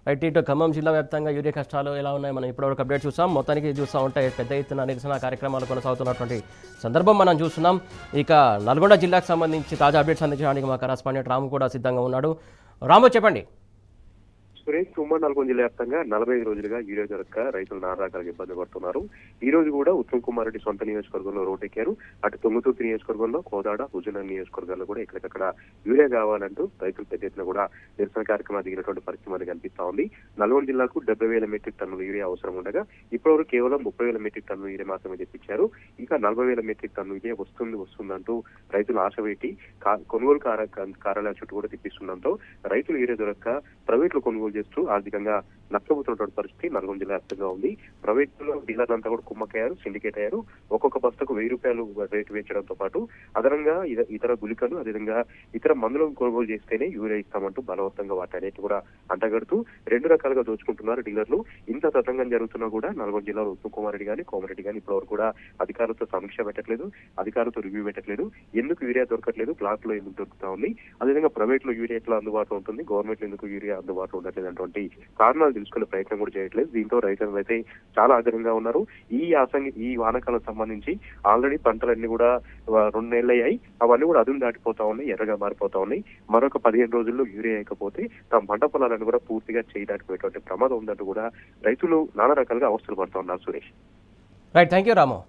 Right ఇటు ఖమ్మం జిల్లా వ్యాప్తంగా యూరియా కష్టాలు ఎలా ఉన్నాయి మనం ఇప్పటివరకు అప్డేట్ చూసాం. మొత్తానికి చూస్తూ ఉంటే పెద్ద ఎత్తున నిరసన కార్యక్రమాలు కొనసాగుతున్నటువంటి సందర్భం మనం చూస్తున్నాం. ఇక నల్గొండ జిల్లాకు సంబంధించి తాజా అప్డేట్స్ అందించడానికి మా కరస్పాండెంట్ రాము కూడా సిద్ధంగా ఉన్నాడు. రాము చెప్పండి. సురేష్, ఉమ్మడి నల్గొండ జిల్లా వ్యాప్తంగా 45 రోజులుగా యూరియా దొరక్క రైతులు నానా రకాలుగా ఇబ్బంది పడుతున్నారు. ఈ రోజు కూడా ఉత్తమ్ కుమార్ రెడ్డి సొంత నియోజకవర్గంలో రోడ్డెక్కారు. అటు తుంగతుర్తి నియోజకవర్గంలో, కోదాడ, హుజూర్నగర్ నియోజకవర్గాల్లో కూడా ఎక్కడికక్కడ యూరియా కావాలంటూ రైతులు పెద్ద ఎత్తున కూడా నిరసన కార్యక్రమాలు దిగినటువంటి పరిస్థితి మనకు కనిపిస్తా ఉంది. నల్గొండ జిల్లాకు 70,000 మెట్రిక్ టన్నుల యూరియా అవసరం ఉండగా ఇప్పటివరకు కేవలం 30,000 మెట్రిక్ టన్నుల యూరియా మాత్రమే తెప్పించారు. ఇంకా 40,000 మెట్రిక్ టన్నుల యూరియా వస్తుందంటూ రైతులు ఆశ పెట్టి కొనుగోలు కార్యాలయాల చుట్టూ కూడా తెప్పిస్తుండటంతో రైతులు యూరియా దొరక్క ప్రైవేట్లు కొనుగోలు చేస్తూ ఆర్థికంగా నష్టపోతున్నటువంటి పరిస్థితి నల్గొండ జిల్లా వ్యాప్తంగా ఉంది. ప్రైవేట్లో డీలర్లంతా కూడా కుమ్మక్కయ్యారు, సిండికేట్ అయ్యారు. ఒక్కొక్క బస్తకు 1,000 రూపాయలు రేటు పెంచడంతో పాటు అదనంగా ఇతర గుళికలు, అదేవిధంగా ఇతర మందులను కొనుగోలు చేస్తేనే యూరియా ఇస్తామంటూ బలవంతంగా వాటన్నిటి కూడా అంటగడుతూ 2 రకాలుగా దోచుకుంటున్నారు డీలర్లు. ఇంత తతంగం జరుగుతున్నా కూడా నల్గొండ జిల్లాలో ఉత్తమ్ కుమార్ రెడ్డి కానీ, కోమరెడ్డి కానీ ఇప్పటివరకు కూడా అధికారులతో సమీక్ష పెట్టట్లేదు, అధికారులతో రివ్యూ పెట్టట్లేదు. ఎందుకు యూరియా దొరకట్లేదు, బ్లాక్ లో ఎందుకు దొరుకుతా ఉంది, అదేవిధంగా ప్రైవేట్ లో యూరియా ఎట్లా అందుబాటులో ఉంటుంది, గవర్నమెంట్ లో ఎందుకు యూరియా అందుబాటులో ఉండట్లేదు అటువంటి కారణాలు తెలుసుకునే ప్రయత్నం కూడా చేయట్లేదు. దీంతో రైతులు అయితే చాలా ఆగ్రహంగా ఉన్నారు. ఈ వానాకాలం సంబంధించి ఆల్రెడీ పంటలన్నీ కూడా 2 నెలలు అయ్యాయి. అవన్నీ కూడా అదును దాటిపోతా ఉన్నాయి, ఎర్రగా మారిపోతా ఉన్నాయి. మరొక 15 రోజుల్లో యూరియా వేయకపోతే తమ పంట పొలాలను కూడా పూర్తిగా చేయి దాటిపోయేటువంటి ప్రమాదం ఉందంటూ కూడా రైతులు నానా రకాలుగా అవస్థలు పడుతూ ఉన్నారు. Suresh, right, thank you Ramu.